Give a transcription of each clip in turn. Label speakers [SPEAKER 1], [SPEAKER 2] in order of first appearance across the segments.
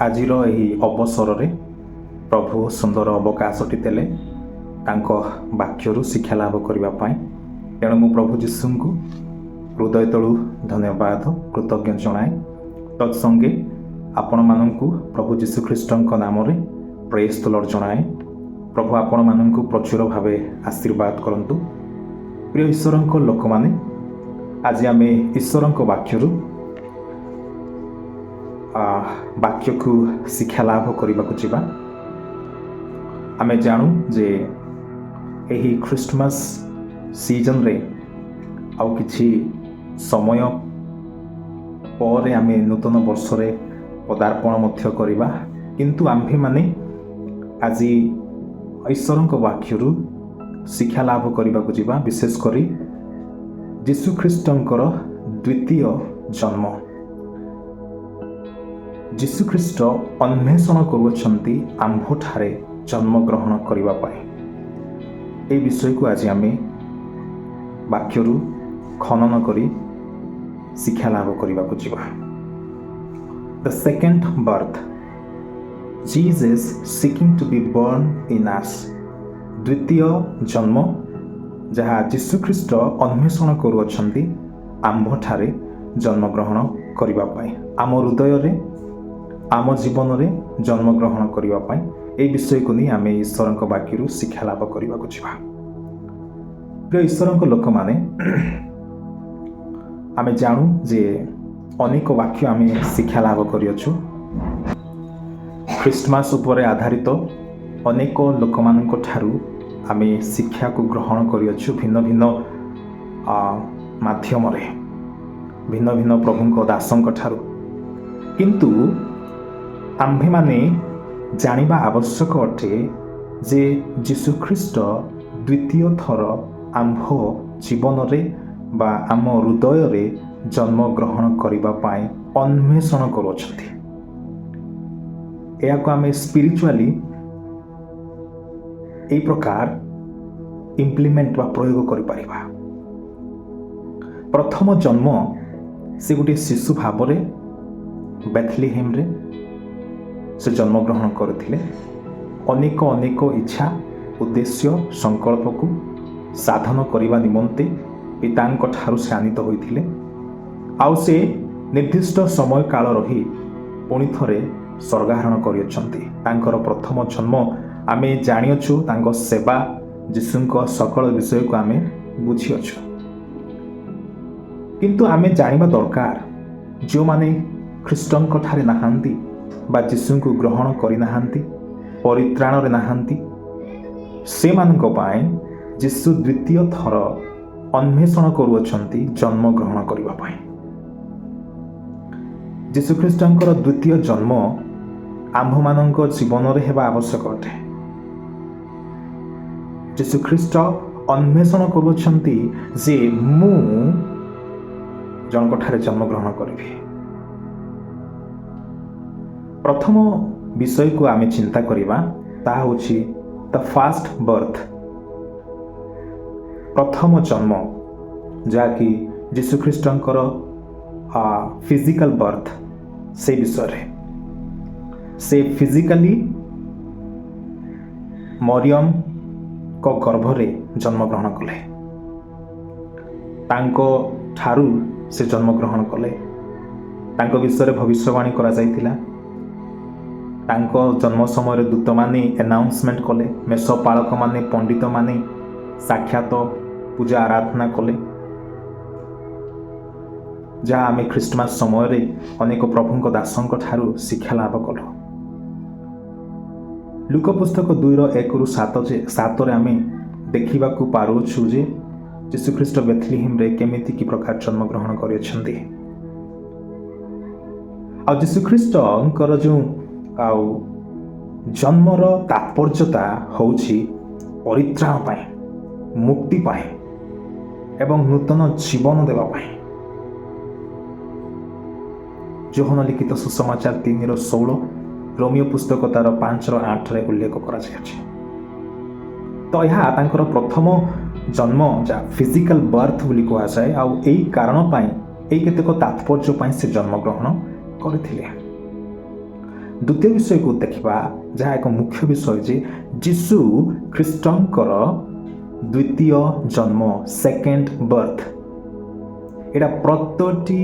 [SPEAKER 1] ଆଜିର ଏହି ଅବସରରେ ପ୍ରଭୁ ସୁନ୍ଦର ଅବକାଶଟି ଦେଲେ ତାଙ୍କ ବାକ୍ୟରୁ ଶିକ୍ଷା ଲାଭ କରିବା ପାଇଁ। ତେଣୁ ମୁଁ ପ୍ରଭୁ ଯୀଶୁଙ୍କୁ ହୃଦୟ ତଳୁ ଧନ୍ୟବାଦ କୃତଜ୍ଞ ଜଣାଏ। ତତ୍ସଙ୍ଗେ ଆପଣମାନଙ୍କୁ ପ୍ରଭୁ ଯୀଶୁଖ୍ରୀଷ୍ଟଙ୍କ ନାମରେ ପ୍ରେଜ୍ ଦ ଲର୍ଡ ଜଣାଏ। ପ୍ରଭୁ ଆପଣମାନଙ୍କୁ ପ୍ରଚୁର ଭାବେ ଆଶୀର୍ବାଦ କରନ୍ତୁ। ପ୍ରିୟ ଈଶ୍ୱରଙ୍କ ଲୋକମାନେ, ଆଜି ଆମେ ଈଶ୍ୱରଙ୍କ ବାକ୍ୟରୁ ବାକ୍ୟକୁ ଶିକ୍ଷା ଲାଭ କରିବାକୁ ଯିବା। ଆମେ ଜାଣୁ ଯେ ଏହି ଖ୍ରୀଷ୍ଟମାସ୍ ସିଜନ୍ରେ ଆଉ କିଛି ସମୟ ପରେ ଆମେ ନୂତନ ବର୍ଷରେ ପଦାର୍ପଣ ମଧ୍ୟ କରିବା, କିନ୍ତୁ ଆମ୍ଭେମାନେ ଆଜି ଈଶ୍ୱରଙ୍କ ବାକ୍ୟରୁ ଶିକ୍ଷା ଲାଭ କରିବାକୁ ଯିବା, ବିଶେଷ କରି ଯୀଶୁଖ୍ରୀଷ୍ଟଙ୍କର ଦ୍ୱିତୀୟ ଜନ୍ମ। ଯୀଶୁଖ୍ରୀଷ୍ଟ ଅନ୍ୱେଷଣ କରୁଅଛନ୍ତି ଆମ୍ଭଠାରେ ଜନ୍ମଗ୍ରହଣ କରିବା ପାଇଁ। ଏହି ବିଷୟକୁ ଆଜି ଆମେ ବାକ୍ୟରୁ ଖନନ କରି ଶିକ୍ଷା ଲାଭ କରିବାକୁ ଯିବା। The second birth, Jesus seeking to be born in us। ଦ୍ୱିତୀୟ ଜନ୍ମ, ଯାହା ଯୀଶୁଖ୍ରୀଷ୍ଟ ଅନ୍ୱେଷଣ କରୁଅଛନ୍ତି ଆମ୍ଭଠାରେ ଜନ୍ମଗ୍ରହଣ କରିବା ପାଇଁ, ଆମ ହୃଦୟରେ ଆମ ଜୀବନରେ ଜନ୍ମଗ୍ରହଣ କରିବା ପାଇଁ। ଏହି ବିଷୟକୁ ନେଇ ଆମେ ଈଶ୍ୱରଙ୍କ ବାକ୍ୟରୁ ଶିକ୍ଷା ଲାଭ କରିବାକୁ ଯିବା। ପ୍ରିୟ ଈଶ୍ୱରଙ୍କ ଲୋକମାନେ, ଆମେ ଜାଣୁ ଯେ ଅନେକ ବାକ୍ୟ ଆମେ ଶିକ୍ଷା ଲାଭ କରିଅଛୁ। ଖ୍ରୀଷ୍ଟମାସ୍ ଉପରେ ଆଧାରିତ ଅନେକ ଲୋକମାନଙ୍କ ଠାରୁ ଆମେ ଶିକ୍ଷାକୁ ଗ୍ରହଣ କରିଅଛୁ ଭିନ୍ନ ଭିନ୍ନ ମାଧ୍ୟମରେ, ଭିନ୍ନ ଭିନ୍ନ ପ୍ରଭୁଙ୍କ ଦାସଙ୍କ ଠାରୁ। କିନ୍ତୁ ଆମ୍ଭେମାନେ ଜାଣିବା ଆବଶ୍ୟକ ଅଟେ ଯେ ଯୀଶୁଖ୍ରୀଷ୍ଟ ଦ୍ୱିତୀୟ ଥର ଆମ୍ଭ ଜୀବନରେ ବା ଆମ ହୃଦୟରେ ଜନ୍ମଗ୍ରହଣ କରିବା ପାଇଁ ଅନ୍ୱେଷଣ କରୁଅଛନ୍ତି। ଏହାକୁ ଆମେ ସ୍ପିରିଚୁଆଲି ଏହି ପ୍ରକାର ଇମ୍ପ୍ଲିମେଣ୍ଟ ବା ପ୍ରୟୋଗ କରିପାରିବା। ପ୍ରଥମ ଜନ୍ମ ସେ ଗୋଟିଏ ଶିଶୁ ଭାବରେ ବେଥଲିହେମରେ ସେ ଜନ୍ମଗ୍ରହଣ କରିଥିଲେ। ଅନେକ ଅନେକ ଇଚ୍ଛା, ଉଦ୍ଦେଶ୍ୟ, ସଂକଳ୍ପକୁ ସାଧନ କରିବା ନିମନ୍ତେ ପିତାଙ୍କ ଠାରୁ ସେ ଆନିତ ହୋଇଥିଲେ। ଆଉ ସେ ନିର୍ଦ୍ଦିଷ୍ଟ ସମୟ କାଳ ରହି ପୁଣି ଥରେ ସ୍ୱର୍ଗାରୋହଣ କରିଅଛନ୍ତି। ତାଙ୍କର ପ୍ରଥମ ଜନ୍ମ ଆମେ ଜାଣିଅଛୁ, ତାଙ୍କ ସେବା, ଯୀଶୁଙ୍କ ସକଳ ବିଷୟକୁ ଆମେ ବୁଝିଅଛୁ। କିନ୍ତୁ ଆମେ ଜାଣିବା ଦରକାର, ଯେଉଁମାନେ ଖ୍ରୀଷ୍ଟଙ୍କ ଠାରେ ନାହାନ୍ତି ବା ଯୀଶୁଙ୍କୁ ଗ୍ରହଣ କରିନାହାନ୍ତି, ପରିତ୍ରାଣରେ ନାହାନ୍ତି, ସେମାନଙ୍କ ପାଇଁ ଯୀଶୁ ଦ୍ୱିତୀୟ ଥର ଅନ୍ୱେଷଣ କରୁଅଛନ୍ତି ଜନ୍ମଗ୍ରହଣ କରିବା ପାଇଁ। ଯୀଶୁଖ୍ରୀଷ୍ଟଙ୍କର ଦ୍ୱିତୀୟ ଜନ୍ମ ଆମ୍ଭମାନଙ୍କ ଜୀବନରେ ହେବା ଆବଶ୍ୟକ ଅଟେ। ଯୀଶୁଖ୍ରୀଷ୍ଟ ଅନ୍ୱେଷଣ କରୁଅଛନ୍ତି ଯେ ମୁଁ ଜଣଙ୍କଠାରେ ଜନ୍ମଗ୍ରହଣ କରିବି। ପ୍ରଥମ ବିଷୟକୁ ଆମେ ଚିନ୍ତା କରିବା, ତାହା ହେଉଛି ଦ ଫାଷ୍ଟ ବର୍ଥ, ପ୍ରଥମ ଜନ୍ମ, ଯାହାକି ଯୀଶୁଖ୍ରୀଷ୍ଟଙ୍କର ଫିଜିକାଲ ବର୍ଥ। ସେ ବିଷୟରେ ସେ ଫିଜିକାଲି ମରିୟମଙ୍କ ଗର୍ଭରେ ଜନ୍ମଗ୍ରହଣ କଲେ, ତାଙ୍କ ଠାରୁ ସେ ଜନ୍ମଗ୍ରହଣ କଲେ। ତାଙ୍କ ବିଷୟରେ ଭବିଷ୍ୟବାଣୀ କରାଯାଇଥିଲା। ତାଙ୍କ ଜନ୍ମ ସମୟରେ ଦୂତମାନେ ଆନାଉନ୍ସମେଣ୍ଟ କଲେ, ମେଷପାଳକମାନେ, ପଣ୍ଡିତମାନେ ସାକ୍ଷାତ ପୂଜା ଆରାଧନା କଲେ, ଯାହା ଆମେ ଖ୍ରୀଷ୍ଟମାସ ସମୟରେ ଅନେକ ପ୍ରଭୁଙ୍କ ଦାସଙ୍କ ଠାରୁ ଶିକ୍ଷା ଲାଭ କଲୁ। ଲୁକ ପୁସ୍ତକ 2:1-7 ଆମେ ଦେଖିବାକୁ ପାରୁଅଛୁ ଯେ ଯୀଶୁଖ୍ରୀଷ୍ଟ ବେଥଲିହେମରେ କେମିତି କି ପ୍ରକାର ଜନ୍ମଗ୍ରହଣ କରିଅଛନ୍ତି। ଆଉ ଯୀଶୁଖ୍ରୀଷ୍ଟଙ୍କର ଯେଉଁ ଜନ୍ମର ତାତ୍ପର୍ଯ୍ୟତା ହେଉଛି ପରିତ୍ରାଣ ପାଇଁ, ମୁକ୍ତି ପାଇଁ ଏବଂ ନୂତନ ଜୀବନ ଦେବା ପାଇଁ। ଯୋହନ ଲିଖିତ ସୁସମାଚାର 3:16, ରୋମିଓ ପୁସ୍ତକ ତାର 5:8 ଉଲ୍ଲେଖ କରାଯାଇଛି। ତ ଏହା ତାଙ୍କର ପ୍ରଥମ ଜନ୍ମ, ଯାହା ଫିଜିକାଲ ବର୍ଥ ବୋଲି କୁହାଯାଏ। ଆଉ ଏହି କାରଣ ପାଇଁ, ଏହି କେତେକ ତାତ୍ପର୍ଯ୍ୟ ପାଇଁ ସେ ଜନ୍ମଗ୍ରହଣ କରିଥିଲେ। ଦ୍ୱିତୀୟ ବିଷୟକୁ ଦେଖିବା, ଯାହା ଏକ ମୁଖ୍ୟ ବିଷୟ ଯେ ଯୀଶୁ ଖ୍ରୀଷ୍ଟଙ୍କର ଦ୍ୱିତୀୟ ଜନ୍ମ, ସେକେଣ୍ଡ ବର୍ଥ, ଏଇଟା ପ୍ରତ୍ୟେକଟି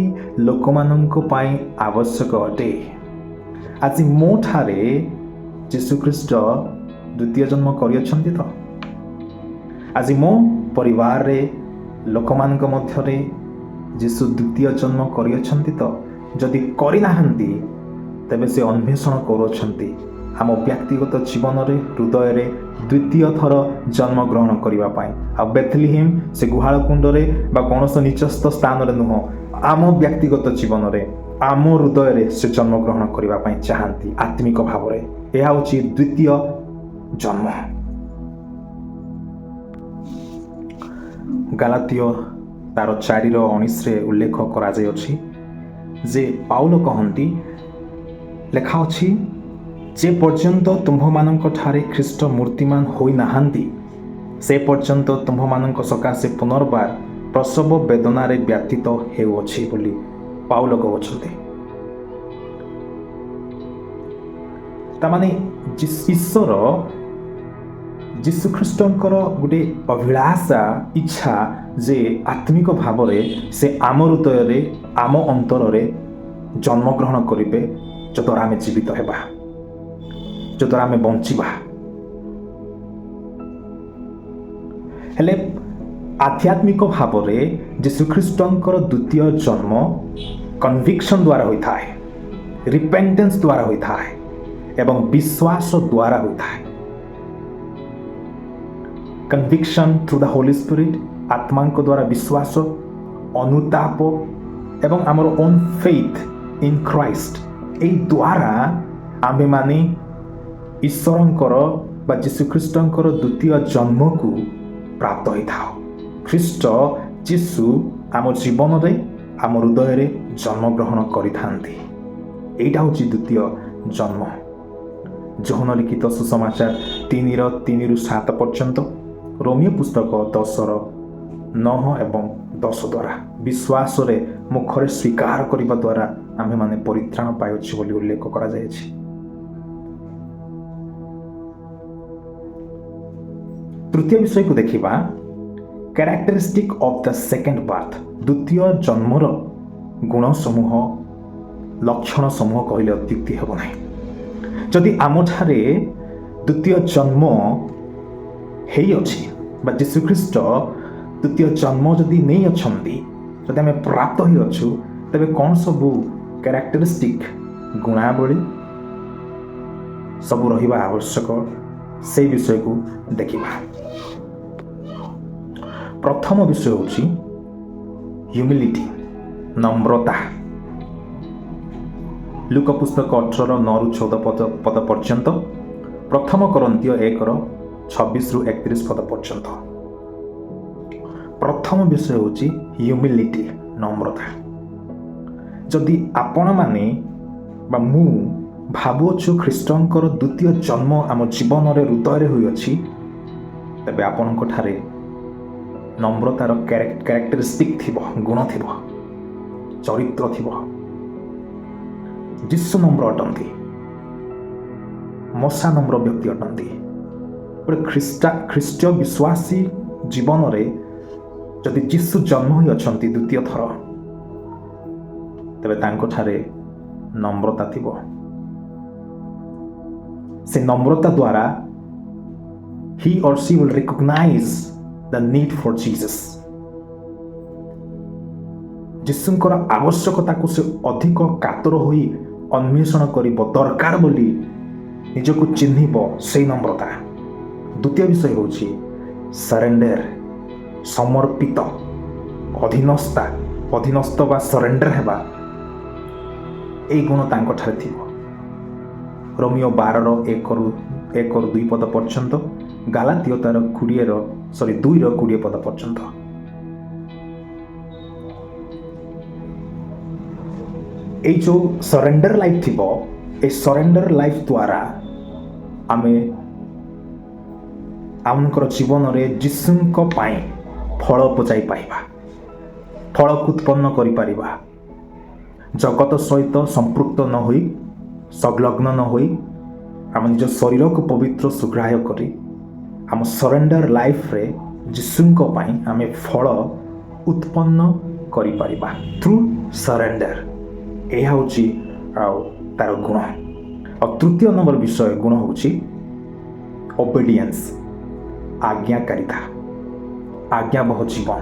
[SPEAKER 1] ଲୋକମାନଙ୍କ ପାଇଁ ଆବଶ୍ୟକ ଅଟେ। ଆଜି ମୋ ଠାରେ ଯୀଶୁଖ୍ରୀଷ୍ଟ ଦ୍ୱିତୀୟ ଜନ୍ମ କରିଅଛନ୍ତି ତ? ଆଜି ମୋ ପରିବାରରେ ଲୋକମାନଙ୍କ ମଧ୍ୟରେ ଯୀଶୁ ଦ୍ୱିତୀୟ ଜନ୍ମ କରିଅଛନ୍ତି ତ? ଯଦି କରିନାହାନ୍ତି ତେବେ ସେ ଅନ୍ୱେଷଣ କରୁଅଛନ୍ତି ଆମ ବ୍ୟକ୍ତିଗତ ଜୀବନରେ, ହୃଦୟରେ ଦ୍ୱିତୀୟ ଥର ଜନ୍ମଗ୍ରହଣ କରିବା ପାଇଁ। ଆଉ ବେଥଲିହେମ୍ ସେ ଗୁହାଳ କୁଣ୍ଡରେ ବା କୌଣସି ନିଚସ୍ତ ସ୍ଥାନରେ ନୁହଁ, ଆମ ବ୍ୟକ୍ତିଗତ ଜୀବନରେ, ଆମ ହୃଦୟରେ ସେ ଜନ୍ମଗ୍ରହଣ କରିବା ପାଇଁ ଚାହାନ୍ତି ଆତ୍ମିକ ଭାବରେ। ଏହା ହେଉଛି ଦ୍ୱିତୀୟ ଜନ୍ମ। ଗାଲାତୀୟ ତାର 4:19 ଉଲ୍ଲେଖ କରାଯାଇଅଛି ଯେ ପାଉଲ କହନ୍ତି, ଲେଖା ଅଛି, ଯେ ପର୍ଯ୍ୟନ୍ତ ତୁମ୍ଭମାନଙ୍କ ଠାରେ ଖ୍ରୀଷ୍ଟ ମୂର୍ତ୍ତିମାନ ହୋଇନାହାନ୍ତି ସେ ପର୍ଯ୍ୟନ୍ତ ତୁମ୍ଭମାନଙ୍କ ସକାଶେ ପୁନର୍ବାର ପ୍ରସବ ବେଦନାରେ ବ୍ୟତୀତ ହେଉଅଛି ବୋଲି ପାଉଲ କହୁଛନ୍ତି। ତାମାନେ ଈଶ୍ୱର ଯୀଶୁଖ୍ରୀଷ୍ଟଙ୍କର ଗୋଟେ ଅଭିଳାଷା, ଇଚ୍ଛା ଯେ ଆତ୍ମିକ ଭାବରେ ସେ ଆମ ହୃଦୟରେ, ଆମ ଅନ୍ତରରେ ଜନ୍ମଗ୍ରହଣ କରିବେ, ଯଦ୍ୱାରା ଆମେ ଜୀବିତ ହେବା, ଯଦ୍ୱାରା ଆମେ ବଞ୍ଚିବା। ହେଲେ ଆଧ୍ୟାତ୍ମିକ ଭାବରେ ଯୀଶୁଖ୍ରୀଷ୍ଟଙ୍କର ଦ୍ୱିତୀୟ ଜନ୍ମ କନଭିକ୍ସନ୍ ଦ୍ୱାରା ହୋଇଥାଏ, ରିପେଣ୍ଟେନ୍ସ ଦ୍ୱାରା ହୋଇଥାଏ ଏବଂ ବିଶ୍ୱାସ ଦ୍ୱାରା ହୋଇଥାଏ। Conviction through the holy spirit, ଆତ୍ମାଙ୍କ ଦ୍ୱାରା ବିଶ୍ୱାସ, ଅନୁତାପ ଏବଂ ଆମର ଓନ୍ ଫେଥ୍ ଇନ୍ କ୍ରାଇଷ୍ଟ, ଏହି ଦ୍ୱାରା ଆମ୍ଭେମାନେ ଈଶ୍ୱରଙ୍କର ବା ଯୀଶୁଖ୍ରୀଷ୍ଟଙ୍କର ଦ୍ୱିତୀୟ ଜନ୍ମକୁ ପ୍ରାପ୍ତ ହୋଇଥାଉ। ଖ୍ରୀଷ୍ଟ ଯୀଶୁ ଆମ ଜୀବନରେ, ଆମ ହୃଦୟରେ ଜନ୍ମଗ୍ରହଣ କରିଥାନ୍ତି। ଏଇଟା ହେଉଛି ଦ୍ୱିତୀୟ ଜନ୍ମ। ଯୋହନ ଲିଖିତ ସୁସମାଚାର 3:3-7 ପର୍ଯ୍ୟନ୍ତ, ରୋମିଓ ପୁସ୍ତକ 10:9 ଏବଂ 10 ଦ୍ୱାରା ବିଶ୍ୱାସରେ ମୁଖରେ ସ୍ୱୀକାର କରିବା ଦ୍ୱାରା ଆମ୍ଭେମାନେ ପରିତ୍ରାଣ ପାଇଅଛୁ ବୋଲି ଉଲ୍ଲେଖ କରାଯାଇଛି। ତୃତୀୟ ବିଷୟକୁ ଦେଖିବା, characteristic of the second birth, ଦ୍ୱିତୀୟ ଜନ୍ମର ଗୁଣ ସମୂହ, ଲକ୍ଷଣ ସମୂହ କହିଲେ ଅତ୍ୟୁକ୍ତି ହେବ ନାହିଁ। ଯଦି ଆମଠାରେ ଦ୍ୱିତୀୟ ଜନ୍ମ ହେଇଅଛି ବା ଯୀଶୁଖ୍ରୀଷ୍ଟ ଦ୍ୱିତୀୟ ଜନ୍ମ ଯଦି ନେଇଅଛନ୍ତି, ଯଦି ଆମେ ପ୍ରାପ୍ତ ହୋଇଅଛୁ, ତେବେ କ'ଣ ସବୁ କ୍ୟାରେକ୍ଟରିଷ୍ଟିକ୍, ଗୁଣାବଳୀ ସବୁ ରହିବା ଆବଶ୍ୟକ, ସେହି ବିଷୟକୁ ଦେଖିବା। ପ୍ରଥମ ବିଷୟ ହେଉଛି ହ୍ୟୁମିଲିଟି, ନମ୍ରତା। ଲୁକ ପୁସ୍ତକ 18:9-14 ପଦ ପର୍ଯ୍ୟନ୍ତ, ପ୍ରଥମ କରନ୍ତୀୟ 1:26-31 ପଦ ପର୍ଯ୍ୟନ୍ତ। ପ୍ରଥମ ବିଷୟ ହେଉଛି ହ୍ୟୁମିଲିଟି, ନମ୍ରତା। ଯଦି ଆପଣମାନେ ବା ମୁଁ ଭାବୁଅଛୁ ଖ୍ରୀଷ୍ଟଙ୍କର ଦ୍ୱିତୀୟ ଜନ୍ମ ଆମ ଜୀବନରେ, ହୃଦୟରେ ହୋଇଅଛି, ତେବେ ଆପଣଙ୍କ ଠାରେ ନମ୍ରତାର କ୍ୟାରେକ୍ଟରିଷ୍ଟିକ୍ ଥିବ, ଗୁଣ ଥିବ, ଚରିତ୍ର ଥିବ। ଯୀଶୁ ନମ୍ର ଅଟନ୍ତି, ମଶା ନମ୍ର ବ୍ୟକ୍ତି ଅଟନ୍ତି। ଗୋଟେ ଖ୍ରୀଷ୍ଟୀୟ ବିଶ୍ୱାସୀ ଜୀବନରେ ଯଦି ଯୀଶୁ ଜନ୍ମ ହୋଇଅଛନ୍ତି ଦ୍ୱିତୀୟ ଥର, ତେବେ ତାଙ୍କଠାରେ ନମ୍ରତା ଥିବ। ସେ ନମ୍ରତା ଦ୍ୱାରା he or she will recognize the need for Jesus. ଯୀଶୁଙ୍କର ଆବଶ୍ୟକତାକୁ ସେ ଅଧିକ କାତର ହୋଇ ଅନ୍ୱେଷଣ କରିବ, ଦରକାର ବୋଲି ନିଜକୁ ଚିହ୍ନିବ, ସେଇ ନମ୍ରତା। ଦ୍ୱିତୀୟ ବିଷୟ ହେଉଛି ସରେଣ୍ଡର, ସମର୍ପିତ, ଅଧୀନସ୍ଥ ବା ସରେଣ୍ଡର ହେବା, ଏଇ ଗୁଣ ତାଙ୍କଠାରେ ଥିବ। ରୋମିଓ 12:1-2 ପଦ ପର୍ଯ୍ୟନ୍ତ, ଗାଲାତୀୟ ତାର 2:20 ପଦ ପର୍ଯ୍ୟନ୍ତ। এই ଯେଉଁ ସରେଣ୍ଡର ଲାଇଫ୍ ଥିବ, এই ସରେଣ୍ଡର ଲାଇଫ୍ ଦ୍ୱାରା ଆମେ ଆମଙ୍କର ଜୀବନରେ ଯୀଶୁଙ୍କ ପାଇଁ ଫଳ ଉପଜାଇ ପାରିବା, ଫଳକୁ ଉତ୍ପନ୍ନ କରିପାରିବା। ଜଗତ ସହିତ ସମ୍ପୃକ୍ତ ନ ହୋଇ ସଂଲଗ୍ନ ନ ହୋଇ ଆମ ନିଜ ଶରୀରକୁ ପବିତ୍ର ସୁଗ୍ରାହ୍ୟ କରି ଆମ ସରେଣ୍ଡର ଲାଇଫ୍ରେ ଯୀଶୁଙ୍କ ପାଇଁ ଆମେ ଫଳ ଉତ୍ପନ୍ନ କରିପାରିବା ଥ୍ରୁ ସରେଣ୍ଡର। ଏହା ହେଉଛି ଆଉ ତାର ଗୁଣ। ଆଉ ତୃତୀୟ ନମ୍ବର ବିଷୟ ଗୁଣ ହେଉଛି ଓବେଡିଏନ୍ସ, ଆଜ୍ଞାକାରିତା, ଆଜ୍ଞାବହ ଜୀବନ,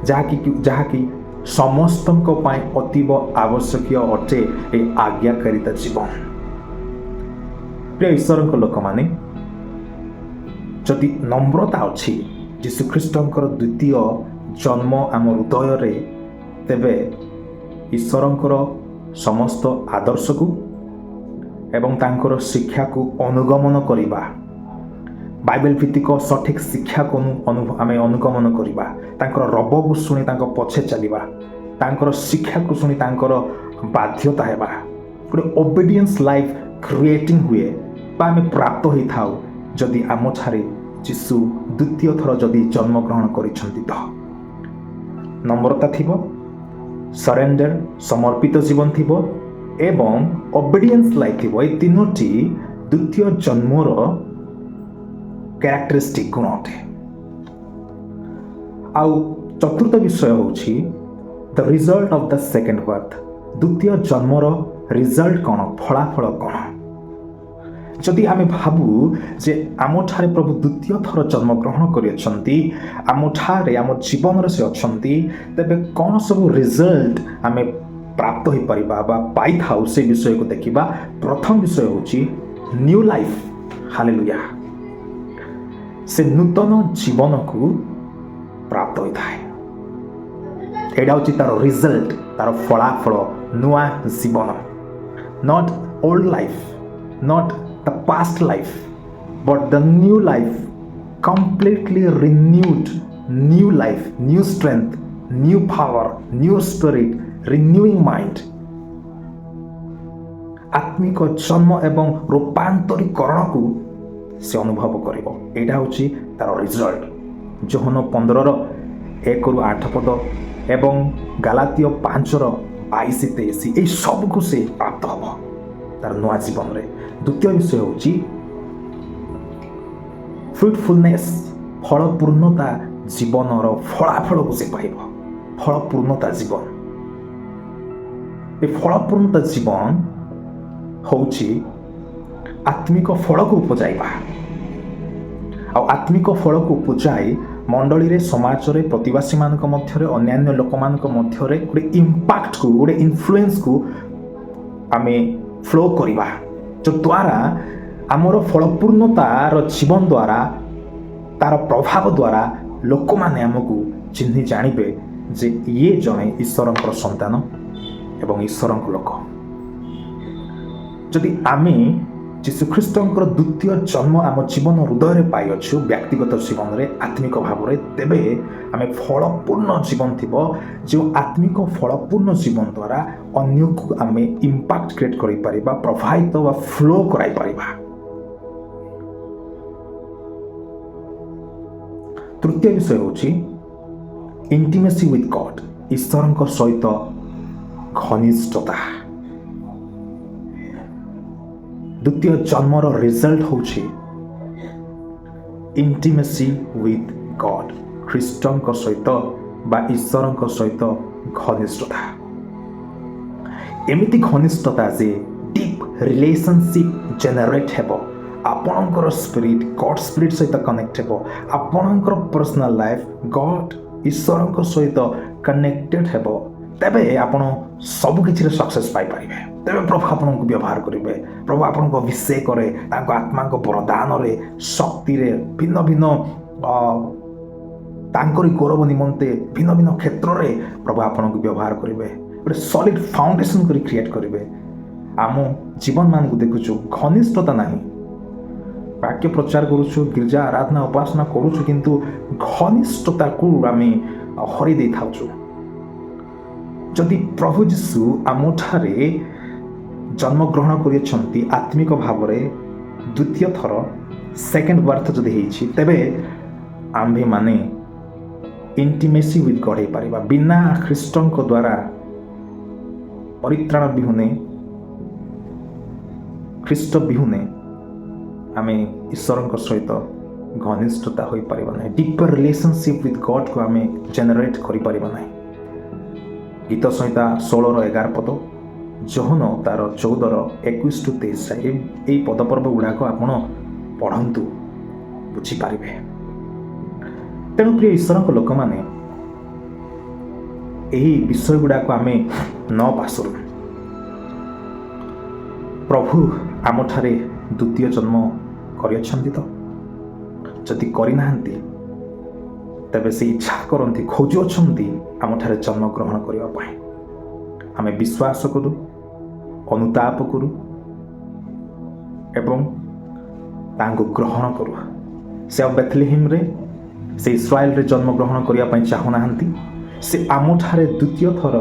[SPEAKER 1] ଯାହାକି ସମସ୍ତଙ୍କ ପାଇଁ ଅତୀବ ଆବଶ୍ୟକୀୟ ଅଟେ। ଏ ଆଜ୍ଞାକାରିତା ଜୀବନ। ପ୍ରିୟ ଈଶ୍ୱରଙ୍କ ଲୋକମାନେ, ଯଦି ନମ୍ରତା ଅଛି ଯୀଶୁଖ୍ରୀଷ୍ଟଙ୍କର ଦ୍ୱିତୀୟ ଜନ୍ମ ଆମ ହୃଦୟରେ, ତେବେ ଈଶ୍ୱରଙ୍କର ସମସ୍ତ ଆଦର୍ଶକୁ ଏବଂ ତାଙ୍କର ଶିକ୍ଷାକୁ ଅନୁଗମନ କରିବା, ବାଇବେଲ ଭିତ୍ତିକ ସଠିକ୍ ଶିକ୍ଷାକୁ ଆମେ ଅନୁଗମନ କରିବା, ତାଙ୍କର ରବକୁ ଶୁଣି ତାଙ୍କ ପଛେ ଚାଲିବା, ତାଙ୍କର ଶିକ୍ଷାକୁ ଶୁଣି ତାଙ୍କର ବାଧ୍ୟତା ହେବା, ଗୋଟେ ଓବେଡିଏନ୍ସ ଲାଇଫ୍ କ୍ରିଏଟିଂ ହୁଏ ବା ଆମେ ପ୍ରାପ୍ତ ହୋଇଥାଉ ଯଦି ଆମଠାରେ ଯୀଶୁ ଦ୍ୱିତୀୟ ଥର ଯଦି ଜନ୍ମଗ୍ରହଣ କରିଛନ୍ତି। ତ ନମ୍ରତା ଥିବ, ସରେଣ୍ଡର ସମର୍ପିତ ଜୀବନ ଥିବ ଏବଂ ଓବେଡିଏନ୍ସ ଲାଇଫ୍ ଥିବ। ଏ ତିନୋଟି ଦ୍ୱିତୀୟ ଜନ୍ମର କ୍ୟାରେକ୍ଟରିଷ୍ଟିକ୍ ଗୁଣ ଅଟେ। ଆଉ ଚତୁର୍ଥ ବିଷୟ ହେଉଛି the result of the second birth. ଦ୍ୱିତୀୟ ଜନ୍ମର ରିଜଲ୍ଟ କ'ଣ, ଫଳାଫଳ କ'ଣ? ଯଦି ଆମେ ଭାବୁ ଯେ ଆମଠାରେ ପ୍ରଭୁ ଦ୍ୱିତୀୟ ଥର ଜନ୍ମଗ୍ରହଣ କରିଅଛନ୍ତି, ଆମଠାରେ ଆମ ଜୀବନରେ ସେ ଅଛନ୍ତି, ତେବେ କ'ଣ ସବୁ ରିଜଲ୍ଟ ଆମେ ପ୍ରାପ୍ତ ହୋଇପାରିବା ବା ପାଇଥାଉ ସେ ବିଷୟକୁ ଦେଖିବା। ପ୍ରଥମ ବିଷୟ ହେଉଛି ନ୍ୟୁ ଲାଇଫ୍। ହାଲେଲୁୟା। ସେ ନୂତନ ଜୀବନକୁ ପ୍ରାପ୍ତ ହୋଇଥାଏ। ଏଇଟା ହେଉଛି ତାର ରିଜଲ୍ଟ, ତାର ଫଳାଫଳ, ନୂଆ ଜୀବନ। Not old life, not the past life, but the new life, completely renewed new life, new strength, new power, new spirit, renewing mind. ଆତ୍ମିକ ଜନ୍ମ ଏବଂ ରୂପାନ୍ତରୀକରଣକୁ ସେ ଅନୁଭବ କରିବ। ଏଇଟା ହେଉଛି ତାର ରିଜଲ୍ଟ। ଯୋହନ 15:1-8 ଏବଂ ଗାଲାତୀୟ 5:22-23 ଏହି ସବୁକୁ ସେ ପ୍ରାପ୍ତ ହେବ ତାର ନୂଆ ଜୀବନରେ। ଦ୍ୱିତୀୟ ବିଷୟ ହେଉଛି ଫ୍ରୁଟଫୁଲନେସ୍, ଫଳପୂର୍ଣ୍ଣତା ଜୀବନର ଫଳାଫଳକୁ ସେ ପାଇବ। ଫଳପୂର୍ଣ୍ଣତା ଜୀବନ। ଏ ଫଳପୂର୍ଣ୍ଣତା ଜୀବନ ହେଉଛି ଆତ୍ମିକ ଫଳକୁ ଉପଜାଇବା। ଆଉ ଆତ୍ମିକ ଫଳକୁ ଉପଜାଇ ମଣ୍ଡଳୀରେ, ସମାଜରେ, ପ୍ରତିବାସୀମାନଙ୍କ ମଧ୍ୟରେ, ଅନ୍ୟାନ୍ୟ ଲୋକମାନଙ୍କ ମଧ୍ୟରେ ଗୋଟେ ଇମ୍ପାକ୍ଟକୁ, ଗୋଟେ ଇନଫ୍ଲୁଏନ୍ସକୁ ଆମେ ଫ୍ଲୋ କରିବା, ଯଦ୍ୱାରା ଆମର ଫଳପୂର୍ଣ୍ଣତାର ଜୀବନ ଦ୍ୱାରା, ତାର ପ୍ରଭାବ ଦ୍ୱାରା ଲୋକମାନେ ଆମକୁ ଚିହ୍ନି ଜାଣିବେ ଯେ ଇଏ ଜଣେ ଈଶ୍ୱରଙ୍କର ସନ୍ତାନ ଏବଂ ଈଶ୍ୱରଙ୍କ ଲୋକ। ଯଦି ଆମେ ଯୀଶୁଖ୍ରୀଷ୍ଟଙ୍କର ଦ୍ୱିତୀୟ ଜନ୍ମ ଆମ ଜୀବନ ହୃଦୟରେ ପାଇଅଛୁ, ବ୍ୟକ୍ତିଗତ ଜୀବନରେ, ଆତ୍ମିକ ଭାବରେ, ତେବେ ଆମେ ଫଳପୂର୍ଣ୍ଣ ଜୀବନ ଥିବ, ଯେଉଁ ଆତ୍ମିକ ଫଳପୂର୍ଣ୍ଣ ଜୀବନ ଦ୍ୱାରା ଅନ୍ୟକୁ ଆମେ ଇମ୍ପାକ୍ଟ କ୍ରିଏଟ୍ କରିପାରିବା, ପ୍ରଭାବିତ ବା ଫ୍ଲୋ କରାଇପାରିବା। ତୃତୀୟ ବିଷୟ ହେଉଛି ଇଣ୍ଟିମେସି ୱିଥ୍ ଗଡ୍, ଈଶ୍ୱରଙ୍କ ସହିତ ଘନିଷ୍ଠତା। ଦ୍ୱିତୀୟ ଜନ୍ମର ରିଜଲ୍ଟ ହେଉଛି ଇଣ୍ଟିମେସି ୱିଥ୍ ଗଡ୍, ଖ୍ରୀଷ୍ଟଙ୍କ ସହିତ ବା ଈଶ୍ୱରଙ୍କ ସହିତ ଘନିଷ୍ଠତା। ଏମିତି ଘନିଷ୍ଠତା ଯେ ଡିପ୍ ରିଲେସନସିପ୍ ଜେନେରେଟ୍ ହେବ, ଆପଣଙ୍କର ସ୍ପିରିଟ୍ ଗଡ୍ ସ୍ପିରିଟ୍ ସହିତ କନେକ୍ଟ ହେବ, ଆପଣଙ୍କର ପର୍ସନାଲ ଲାଇଫ୍ ଗଡ୍ ଈଶ୍ୱରଙ୍କ ସହିତ କନେକ୍ଟେଡ୍ ହେବ, ତେବେ ଆପଣ ସବୁକିଛିରେ ସକ୍ସେସ୍ ପାଇପାରିବେ। ତେବେ ପ୍ରଭୁ ଆପଣଙ୍କୁ ବ୍ୟବହାର କରିବେ। ପ୍ରଭୁ ଆପଣଙ୍କ ଅଭିଷେକରେ, ତାଙ୍କ ଆତ୍ମାଙ୍କ ବରଦାନରେ, ଶକ୍ତିରେ, ଭିନ୍ନ ଭିନ୍ନ ତାଙ୍କରି ଗୌରବ ନିମନ୍ତେ ଭିନ୍ନ ଭିନ୍ନ କ୍ଷେତ୍ରରେ ପ୍ରଭୁ ଆପଣଙ୍କୁ ବ୍ୟବହାର କରିବେ। ଗୋଟେ ସଲିଡ୍ ଫାଉଣ୍ଡେସନ୍ କରି କ୍ରିଏଟ୍ କରିବେ। ଆମ ଜୀବନମାନଙ୍କୁ ଦେଖୁଛୁ ଘନିଷ୍ଠତା ନାହିଁ। ବାକ୍ୟ ପ୍ରଚାର କରୁଛୁ, ଗୀର୍ଜା ଆରାଧନା ଉପାସନା କରୁଛୁ, କିନ୍ତୁ ଘନିଷ୍ଠତାକୁ ଆମେ ହରେଇ ଦେଇଥାଉଛୁ। ଯଦି ପ୍ରଭୁ ଯୀଶୁ ଆମଠାରେ ଜନ୍ମଗ୍ରହଣ କରିଛନ୍ତି ଆତ୍ମିକ ଭାବରେ ଦ୍ୱିତୀୟ ଥର, ସେକେଣ୍ଡ ବାର୍ଥ ଯଦି ହେଇଛି, ତେବେ ଆମ୍ଭେମାନେ ଇଣ୍ଟିମେସି ୱିଥ୍ ଗଡ୍ ହେଇପାରିବା। ବିନା ଖ୍ରୀଷ୍ଟଙ୍କ ଦ୍ୱାରା ପରିତ୍ରାଣ ବିହୁନେ ଖ୍ରୀଷ୍ଟ ବିହୁନେ ଆମେ ଈଶ୍ୱରଙ୍କ ସହିତ ଘନିଷ୍ଠତା ହୋଇପାରିବା ନାହିଁ। ଡିପର ରିଲେସନସିପ୍ ୱିଥ୍ ଗଡ଼କୁ ଆମେ ଜେନେରେଟ୍ କରିପାରିବା ନାହିଁ। ଗୀତ ସଂହିତା 16:11 ପଦ, ଜୋହନ ତାର 14:21-23 ଏଇ ପଦପର୍ବ ଗୁଡ଼ାକ ଆପଣ ପଢ଼ନ୍ତୁ, ବୁଝିପାରିବେ। ତେଣୁ ପ୍ରିୟ ଈଶ୍ୱରଙ୍କ ଲୋକମାନେ, ଏହି ବିଷୟ ଗୁଡ଼ାକ ଆମେ ନ ପାଶରୁ ପ୍ରଭୁ ଆମଠାରେ ଦ୍ୱିତୀୟ ଜନ୍ମ କରିଅଛନ୍ତି ତ? ଯଦି କରିନାହାନ୍ତି ତେବେ ସେ ଇଚ୍ଛା କରନ୍ତି, ଖୋଜୁଅଛନ୍ତି ଆମଠାରେ ଜନ୍ମଗ୍ରହଣ କରିବା ପାଇଁ। ଆମେ ବିଶ୍ୱାସ କରୁ, ଅନୁତାପ କରୁ ଏବଂ ତାଙ୍କୁ ଗ୍ରହଣ କରୁ। ସେ ଆଉ ବେଥଲେହେମରେ, ସେ ଇସ୍ରାଏଲରେ ଜନ୍ମଗ୍ରହଣ କରିବା ପାଇଁ ଚାହୁଁନାହାନ୍ତି। ସେ ଆମଠାରେ ଦ୍ୱିତୀୟ ଥର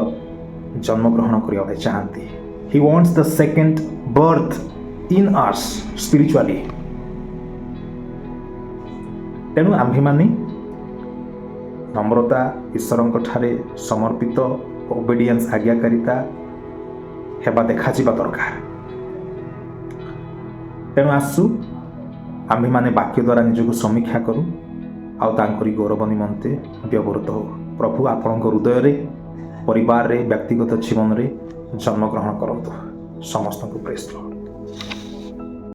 [SPEAKER 1] ଜନ୍ମଗ୍ରହଣ କରିବା ପାଇଁ ଚାହାନ୍ତି। He wants the second birth in us spiritually. ତେଣୁ ଆମ୍ଭେମାନେ ନମ୍ରତା, ଈଶ୍ୱରଙ୍କ ଠାରେ ସମର୍ପିତ, ଓବେଡିଏନ୍ସ, ଆଜ୍ଞାକାରିତା ହେବା ଦେଖାଯିବା ଦରକାର। ତେଣୁ ଆସୁ ଆମ୍ଭେମାନେ ବାକ୍ୟ ଦ୍ୱାରା ନିଜକୁ ସମୀକ୍ଷା କରୁ ଆଉ ତାଙ୍କରି ଗୌରବ ନିମନ୍ତେ ବ୍ୟବହୃତ ହେଉ। ପ୍ରଭୁ ଆପଣଙ୍କ ହୃଦୟରେ, ପରିବାରରେ, ବ୍ୟକ୍ତିଗତ ଜୀବନରେ ଜନ୍ମଗ୍ରହଣ କରନ୍ତୁ। ସମସ୍ତଙ୍କୁ ପ୍ରେଜ୍ ଦ ଲର୍ଡ।